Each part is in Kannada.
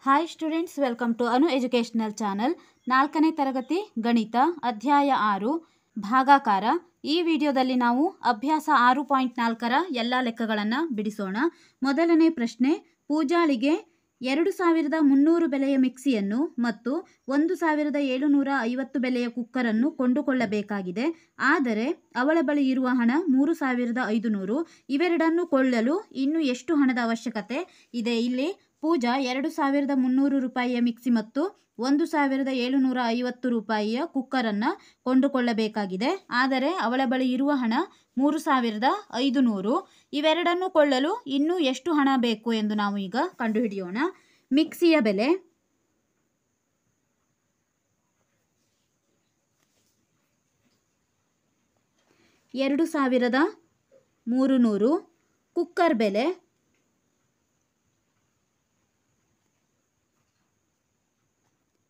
Hi students, welcome to Anu educational channel. 4ನೇ ತರಗತಿ ಗಣಿತ ಅಧ್ಯಾಯ 6 ಭಾಗಾಕಾರ. ಈ ವಿಡಿಯೋದಲ್ಲಿ ನಾವು ಅಭ್ಯಾಸ 6.4ರ ಎಲ್ಲ ಲೆಕ್ಕಗಳನ್ನು ಬಿಡಿಸೋಣ. ಮೊದಲನೇ ಪ್ರಶ್ನೆ, ಪೂಜಾಳಿಗೆ 2300 ಬೆಲೆಯ ಮಿಕ್ಸಿಯನ್ನು ಮತ್ತು 1750 ಬೆಲೆಯ ಕುಕ್ಕರನ್ನು ಕೊಂಡುಕೊಳ್ಳಬೇಕಾಗಿದೆ. ಆದರೆ ಅವಳ ಬಳಿ ಇರುವ ಹಣ 3500. ಇವೆರಡನ್ನು ಕೊಳ್ಳಲು ಇನ್ನು ಎಷ್ಟು ಹಣದ ಅವಶ್ಯಕತೆ ಇದೆ? ಇಲ್ಲಿ ಪೂಜಾ 2300 ರೂಪಾಯಿಯ ಮಿಕ್ಸಿ ಮತ್ತು 1750 ರೂಪಾಯಿಯ ಕುಕ್ಕರನ್ನು ಕೊಂಡುಕೊಳ್ಳಬೇಕಾಗಿದೆ. ಆದರೆ ಅವಳ ಬಳಿ ಇರುವ ಹಣ 3500. ಇವೆರಡನ್ನು ಕೊಳ್ಳಲು ಇನ್ನೂ ಎಷ್ಟು ಹಣ ಬೇಕು ಎಂದು ನಾವು ಈಗ ಕಂಡುಹಿಡಿಯೋಣ. ಮಿಕ್ಸಿಯ ಬೆಲೆ 2300. ಕುಕ್ಕರ್ ಬೆಲೆ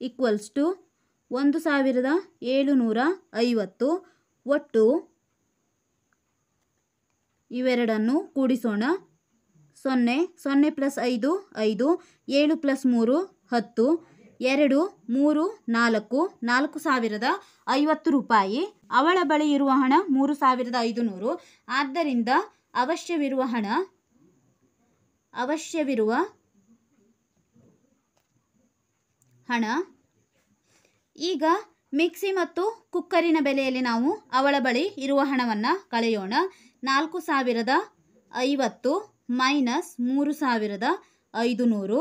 1750. ಒಟ್ಟು ಇವೆರಡನ್ನು ಕೂಡಿಸೋಣ. 0 0 + 5 5, 7 + 3 10, 2 3 4 4050 ರೂಪಾಯಿ. ಅವಳ ಬಳಿ ಇರುವ ಹಣ 3500. ಆದ್ದರಿಂದ ಅವಶ್ಯವಿರುವ ಹಣ ಈಗ ಮಿಕ್ಸಿ ಮತ್ತು ಕುಕ್ಕರಿನ ಬೆಲೆಯಲ್ಲಿ ನಾವು ಅವಳ ಬಳಿ ಇರುವ ಹಣವನ್ನು ಕಳೆಯೋಣ. 4050 ಮೈನಸ್ 3500.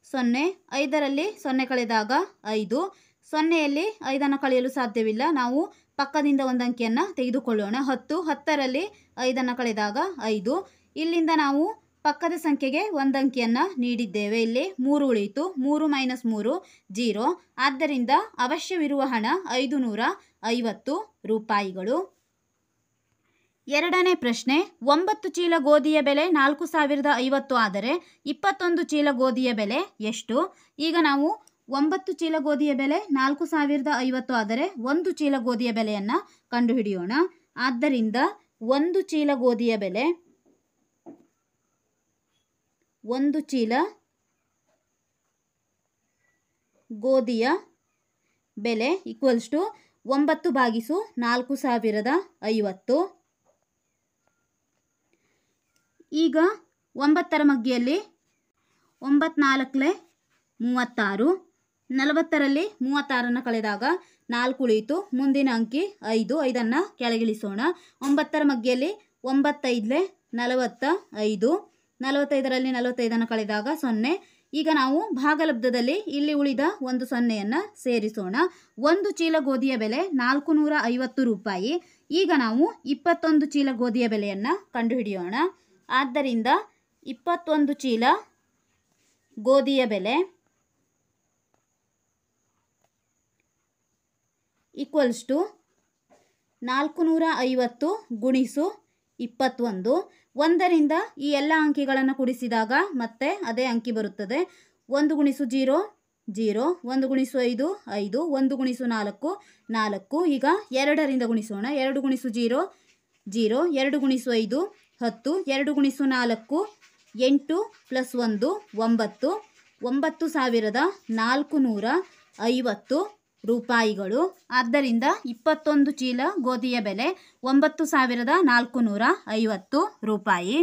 0 5ರಲ್ಲಿ 0 ಕಳೆದಾಗ 5. 0ಯಲ್ಲಿ 5ಅನ್ನು ಕಳೆಯಲು ಸಾಧ್ಯವಿಲ್ಲ. ನಾವು ಪಕ್ಕದಿಂದ ಒಂದು ಅಂಕಿಯನ್ನು ತೆಗೆದುಕೊಳ್ಳೋಣ. 10 10ರಲ್ಲಿ 5ಅನ್ನು ಕಳೆದಾಗ 5. ಇಲ್ಲಿಂದ ನಾವು ಪಕ್ಕದ ಸಂಖ್ಯೆಗೆ ಒಂದು ಅಂಕಿಯನ್ನು ನೀಡಿದ್ದೇವೆ. ಇಲ್ಲಿ 3 ಉಳಿಯಿತು. 3 - 3 0. ಆದ್ದರಿಂದ ಅವಶ್ಯವಿರುವ ಹಣ 550 ರೂಪಾಯಿಗಳು. ಎರಡನೇ ಪ್ರಶ್ನೆ, 9 ಚೀಲ ಗೋಧಿಯ ಬೆಲೆ 4050 ಆದರೆ 21 ಚೀಲ ಗೋಧಿಯ ಬೆಲೆ ಎಷ್ಟು? ಈಗ ನಾವು 9 ಚೀಲ ಗೋಧಿಯ ಬೆಲೆ 4050 ಆದರೆ 1 ಚೀಲ ಗೋಧಿಯ ಬೆಲೆಯನ್ನು ಕಂಡುಹಿಡಿಯೋಣ. ಆದ್ದರಿಂದ 1 ಚೀಲ ಗೋಧಿಯ ಬೆಲೆ 9 / 4050. ಈಗ 9ರ ಮಗ್ಗಿಯಲ್ಲಿ 9 4 36. 40ರಲ್ಲಿ 36ಅನ್ನು ಕಳೆದಾಗ 4 ಉಳಿಯಿತು. ಮುಂದಿನ ಅಂಕಿ 5. 5ಅನ್ನು ಕೆಳಗಿಳಿಸೋಣ. 9ರ ಮಗ್ಗಿಯಲ್ಲಿ 9 5 45. 45ರಲ್ಲಿ 45ಅನ್ನು ಕಳೆದಾಗ 0. ಈಗ ನಾವು ಭಾಗಲಬ್ಧದಲ್ಲಿ ಇಲ್ಲಿ ಉಳಿದ ಒಂದು 0ಯನ್ನು ಸೇರಿಸೋಣ. 1 ಚೀಲ ಗೋಧಿಯ ಬೆಲೆ 450 ರೂಪಾಯಿ. ಈಗ ನಾವು 21 ಚೀಲ ಗೋಧಿಯ ಬೆಲೆಯನ್ನು ಕಂಡುಹಿಡಿಯೋಣ. ಆದ್ದರಿಂದ 21 ಚೀಲ ಗೋಧಿಯ ಬೆಲೆ = 450 ಗುಣಿಸು 21. 1ರಿಂದ ಈ ಎಲ್ಲ ಅಂಕಿಗಳನ್ನು ಕೂಡಿಸಿದಾಗ ಮತ್ತೆ ಅದೇ ಅಂಕಿ ಬರುತ್ತದೆ. 1 × 0 0, 1 × 5 5, 1 × 4 4. ಈಗ 2ರಿಂದ ಗುಣಿಸೋಣ. 2 × 0 0, 2 × 5 10, 2 × 4 8 + 1 9. 9450 ರೂಪಾಯಿಗಳು. ಆದ್ದರಿಂದ 21 ಚೀಲ ಗೋಧಿಯ ಬೆಲೆ 9450 ರೂಪಾಯಿ.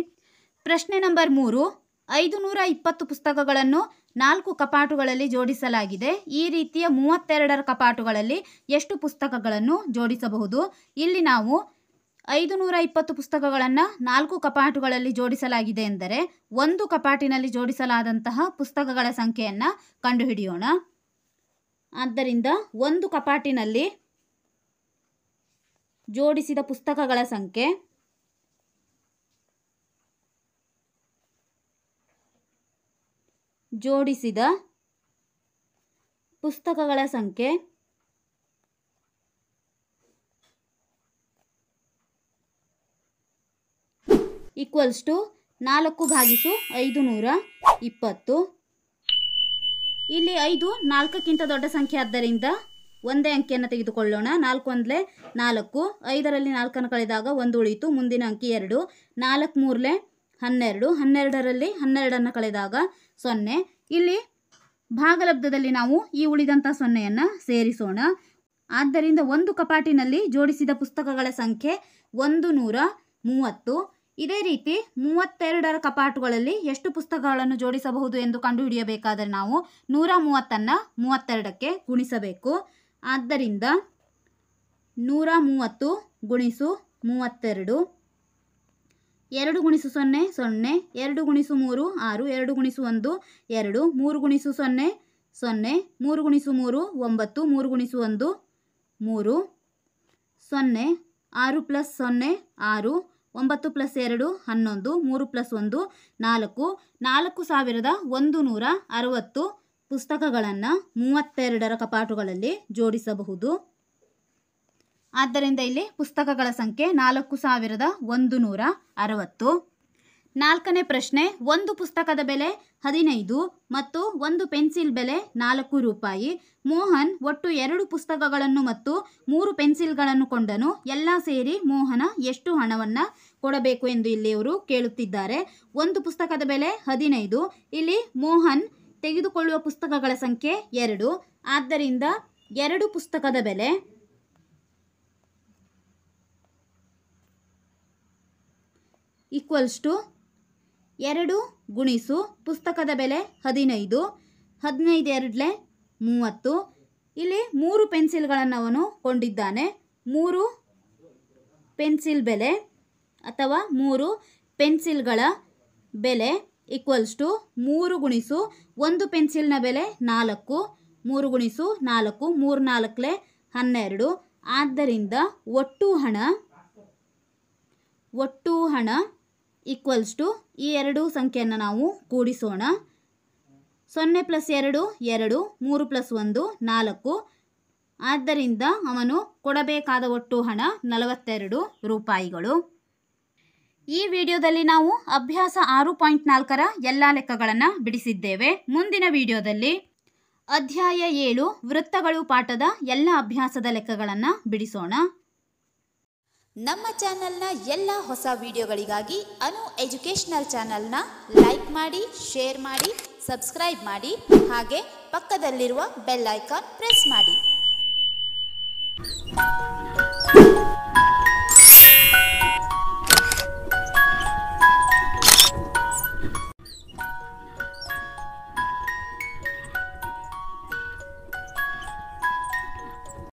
ಪ್ರಶ್ನೆ ನಂಬರ್ 3, 520 ಪುಸ್ತಕಗಳನ್ನು 4 ಕಪಾಟುಗಳಲ್ಲಿ ಜೋಡಿಸಲಾಗಿದೆ. ಈ ರೀತಿಯ 32 ಕಪಾಟುಗಳಲ್ಲಿ ಎಷ್ಟು ಪುಸ್ತಕಗಳನ್ನು ಜೋಡಿಸಬಹುದು? ಇಲ್ಲಿ ನಾವು 520 ಪುಸ್ತಕಗಳನ್ನು 4 ಕಪಾಟುಗಳಲ್ಲಿ ಜೋಡಿಸಲಾಗಿದೆ ಎಂದರೆ ಒಂದು ಕಪಾಟಿನಲ್ಲಿ ಜೋಡಿಸಲಾದಂತಹ ಪುಸ್ತಕಗಳ ಸಂಖ್ಯೆಯನ್ನು ಕಂಡುಹಿಡಿಯೋಣ. ಆದ್ದರಿಂದ ಒಂದು ಕಪಾಟಿನಲ್ಲಿ ಜೋಡಿಸಿದ ಪುಸ್ತಕಗಳ ಸಂಖ್ಯೆ = 4/520. ಇಲ್ಲಿ 5 4ಕ್ಕಿಂತ ದೊಡ್ಡ ಸಂಖ್ಯೆ ಆದ್ದರಿಂದ ಒಂದೇ ಅಂಕಿಯನ್ನು ತೆಗೆದುಕೊಳ್ಳೋಣ. 4 1 4. 5ರಲ್ಲಿ 4ಅನ್ನು ಕಳೆದಾಗ 1 ಉಳಿಯಿತು. ಮುಂದಿನ ಅಂಕಿ 2. 4 3 12. 12ರಲ್ಲಿ 12ಅನ್ನು ಕಳೆದಾಗ 0. ಇಲ್ಲಿ ಭಾಗಲಬ್ಧದಲ್ಲಿ ನಾವು ಈ ಉಳಿದಂಥ ಸೊನ್ನೆಯನ್ನು ಸೇರಿಸೋಣ. ಆದ್ದರಿಂದ ಒಂದು ಕಪಾಟಿನಲ್ಲಿ ಜೋಡಿಸಿದ ಪುಸ್ತಕಗಳ ಸಂಖ್ಯೆ 130. ಇದೇ ರೀತಿ 32ರ ಕಪಾಟುಗಳಲ್ಲಿ ಎಷ್ಟು ಪುಸ್ತಕಗಳನ್ನು ಜೋಡಿಸಬಹುದು ಎಂದು ಕಂಡುಹಿಡಿಯಬೇಕಾದರೆ ನಾವು 130ಅನ್ನು 32ಕ್ಕೆ ಗುಣಿಸಬೇಕು. ಆದ್ದರಿಂದ 130 ಗುಣಿಸು 32, 2 ಗುಣಿಸು 0 0, 2 ಗುಣಿಸು 3 6, 2 ಗುಣಿಸು 1 2, 3 ಗುಣಿಸು 0 0, 3 ಗುಣಿಸು 3 9, 3 ಗುಣಿಸು 1 3, 0 6 ಪ್ಲಸ್ 0 6, 9 ಪ್ಲಸ್ 2 11, 3 ಪ್ಲಸ್ 1 4, 4160 ಪುಸ್ತಕಗಳನ್ನು 32ರ ಕಪಾಟುಗಳಲ್ಲಿ ಜೋಡಿಸಬಹುದು. ಆದ್ದರಿಂದ ಇಲ್ಲಿ ಪುಸ್ತಕಗಳ ಸಂಖ್ಯೆ 4160. 4ನೇ ಪ್ರಶ್ನೆ, ಒಂದು ಪುಸ್ತಕದ ಬೆಲೆ 15 ಮತ್ತು ಒಂದು ಪೆನ್ಸಿಲ್ ಬೆಲೆ 4 ರೂಪಾಯಿ. ಮೋಹನ್ ಒಟ್ಟು 2 ಪುಸ್ತಕಗಳನ್ನು ಮತ್ತು 3 ಪೆನ್ಸಿಲ್ಗಳನ್ನು ಕೊಂಡನು. ಎಲ್ಲ ಸೇರಿ ಮೋಹನ ಎಷ್ಟು ಹಣವನ್ನು ಕೊಡಬೇಕು ಎಂದು ಇಲ್ಲಿ ಇವರು ಕೇಳುತ್ತಿದ್ದಾರೆ. ಒಂದು ಪುಸ್ತಕದ ಬೆಲೆ 15. ಇಲ್ಲಿ ಮೋಹನ್ ತೆಗೆದುಕೊಳ್ಳುವ ಪುಸ್ತಕಗಳ ಸಂಖ್ಯೆ 2. ಆದ್ದರಿಂದ 2 ಪುಸ್ತಕದ ಬೆಲೆ ಈಕ್ವಲ್ಸ್ ಟು 2 ಗುಣಿಸು ಪುಸ್ತಕದ ಬೆಲೆ 15, 15 2 30. ಇಲ್ಲಿ 3 ಪೆನ್ಸಿಲ್ಗಳನ್ನು ಅವನು ಕೊಂಡಿದ್ದಾನೆ. 3 ಪೆನ್ಸಿಲ್ ಬೆಲೆ ಅಥವಾ 3 ಪೆನ್ಸಿಲ್ಗಳ ಬೆಲೆ ಈಕ್ವಲ್ಸ್ ಟು 3 ಗುಣಿಸು ಒಂದು ಪೆನ್ಸಿಲ್ನ ಬೆಲೆ 4, 3 ಗುಣಿಸು 4 3 4 12. ಆದ್ದರಿಂದ ಒಟ್ಟು ಹಣ ಈಕ್ವಲ್ಸ್ ಟು ಈ 2 ಸಂಖ್ಯೆಯನ್ನು ನಾವು ಕೂಡಿಸೋಣ. 0 ಪ್ಲಸ್ 2 2, 3 ಪ್ಲಸ್ 1 4. ಆದ್ದರಿಂದ ಅವನು ಕೊಡಬೇಕಾದ ಒಟ್ಟು ಹಣ 42 ರೂಪಾಯಿಗಳು. ಈ ವಿಡಿಯೋದಲ್ಲಿ ನಾವು ಅಭ್ಯಾಸ 6.4ರ ಎಲ್ಲ ಲೆಕ್ಕಗಳನ್ನು ಬಿಡಿಸಿದ್ದೇವೆ. ಮುಂದಿನ ವಿಡಿಯೋದಲ್ಲಿ ಅಧ್ಯಾಯ 7 ವೃತ್ತಗಳು ಪಾಠದ ಎಲ್ಲ ಅಭ್ಯಾಸದ ಲೆಕ್ಕಗಳನ್ನು ಬಿಡಿಸೋಣ. ನಮ್ಮ ಚಾನೆಲ್ನ ಎಲ್ಲ ಹೊಸ ವಿಡಿಯೋಗಳಿಗಾಗಿ ಅನು ಎಜುಕೇಷನಲ್ ಚಾನೆಲ್ನ ಲೈಕ್ ಮಾಡಿ, ಶೇರ್ ಮಾಡಿ, ಸಬ್ಸ್ಕ್ರೈಬ್ ಮಾಡಿ, ಹಾಗೆ ಪಕ್ಕದಲ್ಲಿರುವ ಬೆಲ್ ಐಕಾನ್ ಪ್ರೆಸ್ ಮಾಡಿ.